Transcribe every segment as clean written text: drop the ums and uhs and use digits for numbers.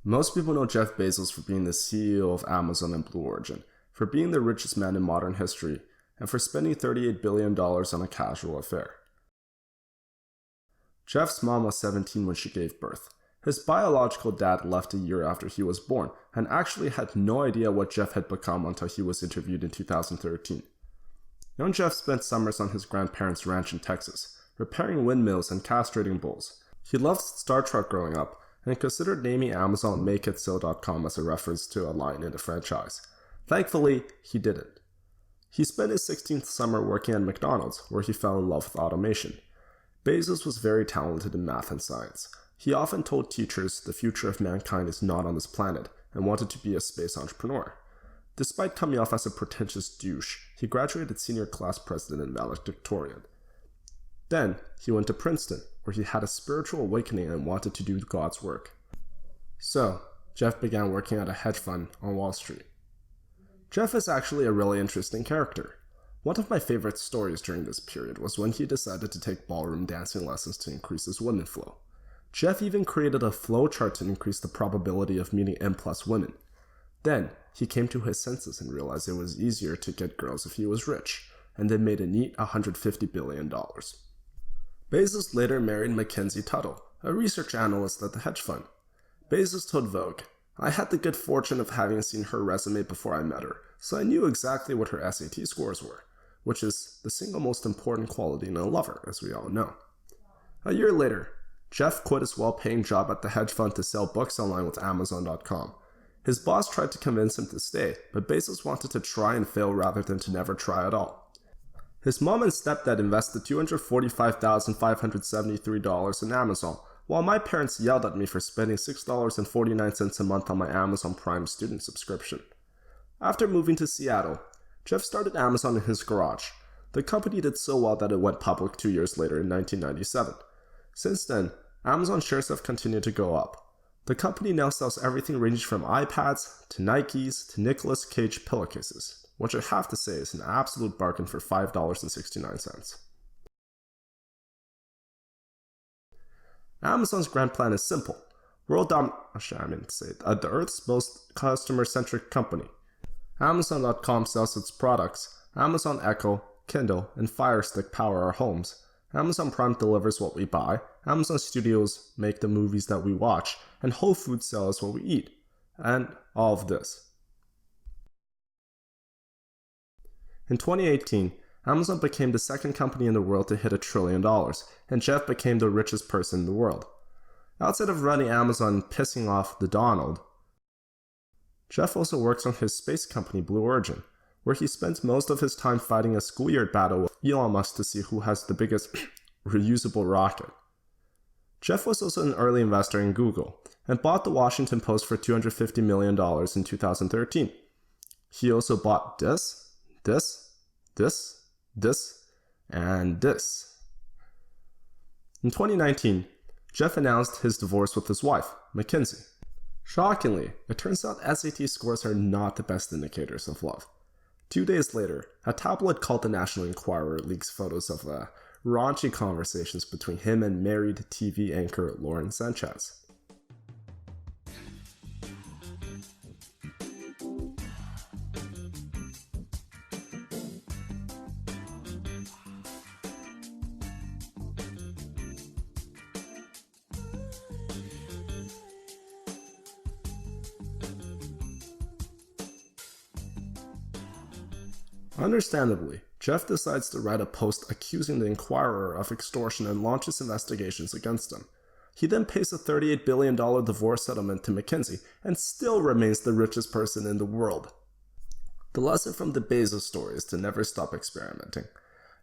Most people know Jeff Bezos for being the CEO of Amazon and Blue Origin, for being the richest man in modern history, and for spending $38 billion on a casual affair. Jeff's mom was 17 when she gave birth. His biological dad left a year after he was born and actually had no idea what Jeff had become until he was interviewed in 2013. Young Jeff spent summers on his grandparents' ranch in Texas, repairing windmills and castrating bulls. He loved Star Trek growing up and considered naming Amazon MakeItSo.com as a reference to a line in the franchise. Thankfully, he didn't. He spent his 16th summer working at McDonald's, where he fell in love with automation. Bezos was very talented in math and science. He often told teachers the future of mankind is not on this planet and wanted to be a space entrepreneur. Despite coming off as a pretentious douche, he graduated senior class president and valedictorian. Then, he went to Princeton, where he had a spiritual awakening and wanted to do God's work. So, Jeff began working at a hedge fund on Wall Street. Jeff is actually a really interesting character. One of my favorite stories during this period was when he decided to take ballroom dancing lessons to increase his women flow. Jeff even created a flow chart to increase the probability of meeting M+ women. Then, he came to his senses and realized it was easier to get girls if he was rich, and then made a neat $150 billion. Bezos later married Mackenzie Tuttle, a research analyst at the hedge fund. Bezos told Vogue, "I had the good fortune of having seen her resume before I met her, so I knew exactly what her SAT scores were, which is the single most important quality in a lover, as we all know." A year later, Jeff quit his well-paying job at the hedge fund to sell books online with Amazon.com. His boss tried to convince him to stay, but Bezos wanted to try and fail rather than to never try at all. His mom and stepdad invested $245,573 in Amazon, while my parents yelled at me for spending $6.49 a month on my Amazon Prime student subscription. After moving to Seattle, Jeff started Amazon in his garage. The company did so well that it went public 2 years later in 1997. Since then, Amazon shares have continued to go up. The company now sells everything ranging from iPads to Nikes to Nicolas Cage pillowcases, which I have to say is an absolute bargain for $5.69. Amazon's grand plan is simple. The Earth's most customer-centric company. Amazon.com sells its products. Amazon Echo, Kindle, and Fire Stick power our homes. Amazon Prime delivers what we buy, Amazon Studios make the movies that we watch, and Whole Foods sells what we eat. And all of this. In 2018, Amazon became the second company in the world to hit $1 trillion, and Jeff became the richest person in the world. Outside of running Amazon and pissing off the Donald, Jeff also works on his space company Blue Origin, where he spends most of his time fighting a schoolyard battle with Elon Musk to see who has the biggest reusable rocket. Jeff was also an early investor in Google and bought the Washington Post for $250 million in 2013. He also bought this, and this. In 2019, Jeff announced his divorce with his wife, Mackenzie. Shockingly, it turns out SAT scores are not the best indicators of love. 2 days later, a tabloid called the National Enquirer leaks photos of raunchy conversations between him and married TV anchor Lauren Sanchez. Understandably, Jeff decides to write a post accusing the Enquirer of extortion and launches investigations against him. He then pays a $38 billion divorce settlement to Mackenzie and still remains the richest person in the world. The lesson from the Bezos story is to never stop experimenting.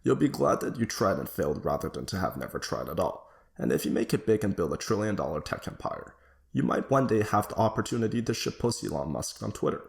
You'll be glad that you tried and failed rather than to have never tried at all. And if you make it big and build $1 trillion tech empire, you might one day have the opportunity to shitpost Elon Musk on Twitter.